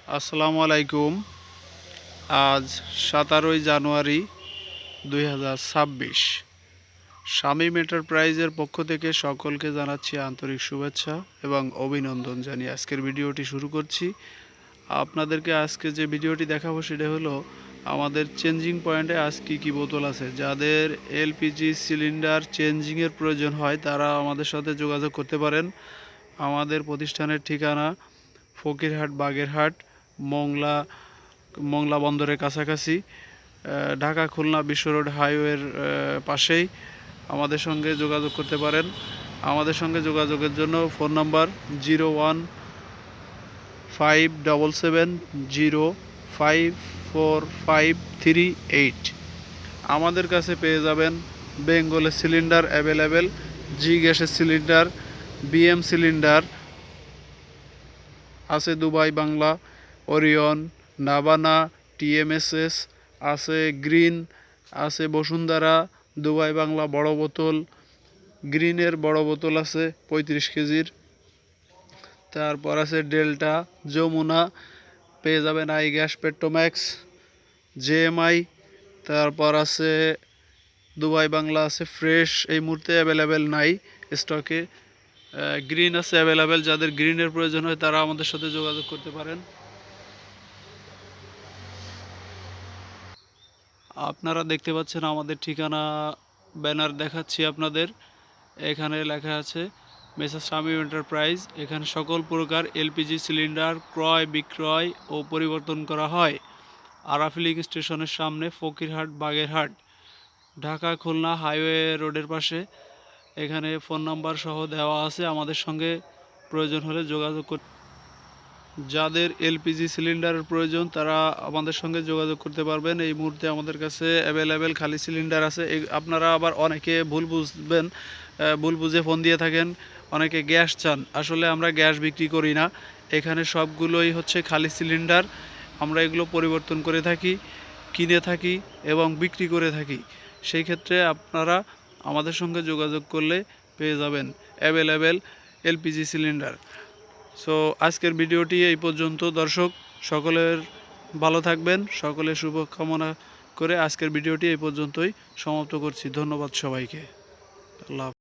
আসসালামু আলাইকুম। আজ 17ই জানুয়ারি 2026। শামীম এন্টারপ্রাইজের পক্ষ থেকে সকলকে জানাচ্ছি আন্তরিক শুভেচ্ছা এবং অভিনন্দন জানিয়ে আজকের ভিডিওটি শুরু করছি। আপনাদেরকে আজকে যে ভিডিওটি দেখাবো সেটা হলো আমাদের চেঞ্জিং পয়েন্টে আজ কী বোতল আছে। যাদের এলপিজি সিলিন্ডার চেঞ্জিংয়ের প্রয়োজন হয় তারা আমাদের সাথে যোগাযোগ করতে পারেন। আমাদের প্রতিষ্ঠানের ঠিকানা ফকিরহাট বাগেরহাট মংলা বন্দরের কাছাকাছি, ঢাকা খুলনা বিশ্ব রোড হাইওয়ের পাশেই আমাদের সঙ্গে যোগাযোগ করতে পারেন। আমাদের সঙ্গে যোগাযোগের জন্য ফোন নাম্বার 015707054538। আমাদের কাছে পেয়ে যাবেন বেঙ্গলের সিলিন্ডার অ্যাভেলেবেল, জি গ্যাসের সিলিন্ডার, বিএম সিলিন্ডার আছে, Dubai Bangla, Orion, Navana, TMSS আছে, গ্রিন আছে, বসুন্ধরা, দুবাই বাংলা বড় বোতল, গ্রিনের বড় বোতল আছে 35 কেজির। তারপর আছে ডেল্টা, যমুনা, পেয়ে যাবেন আই গ্যাস, পেট্রোম্যাক্স, জেএমআই। তারপর আছে দুবাই বাংলা আছে, ফ্রেশ এই মুহূর্তে অ্যাভেলেবেল নাই স্টকে। গ্রিন আছে অ্যাভেলেবেল, যাদের গ্রিনের প্রয়োজন হয় তারা আমাদের সাথে যোগাযোগ করতে পারেন। আপনারা দেখতে পাচ্ছেন আমাদের ঠিকানা, ব্যানার দেখাচ্ছি আপনাদের। এখানে লেখা আছে মেসার্স শামীম এন্টারপ্রাইজ। এখানে সকল প্রকার এলপিজি সিলিন্ডার ক্রয়, বিক্রয় ও পরিবর্তন করা হয়। আরা ফিলিং স্টেশনের সামনে, ফকিরহাট বাগেরহাট, ঢাকা খুলনা হাইওয়ে রোডের পাশে। এখানে ফোন নাম্বার সহ দেওয়া আছে, আমাদের সঙ্গে প্রয়োজন হলে যোগাযোগ করতে। যাদের এলপিজি সিলিন্ডারের প্রয়োজন তারা আমাদের সঙ্গে যোগাযোগ করতে পারবেন। এই মুহূর্তে আমাদের কাছে অ্যাভেলেবেল খালি সিলিন্ডার আছে। আপনারা আবার অনেকে ভুল বুঝে ফোন দিয়ে থাকেন, অনেকে গ্যাস চান। আসলে আমরা গ্যাস বিক্রি করি না, এখানে সবগুলোই হচ্ছে খালি সিলিন্ডার। আমরা এগুলো পরিবর্তন করে থাকি, কিনে থাকি এবং বিক্রি করে থাকি। সেই ক্ষেত্রে আপনারা আমাদের সঙ্গে যোগাযোগ করলে পেয়ে যাবেন অ্যাভেলেবেল এলপিজি সিলিন্ডার। সো আজকের ভিডিওটি এই পর্যন্ত। দর্শক সকলের ভালো থাকবেন, সকলের শুভকামনা করে আজকের ভিডিওটি এই পর্যন্তই সমাপ্ত করছি। ধন্যবাদ সবাইকে। আল্লাহ।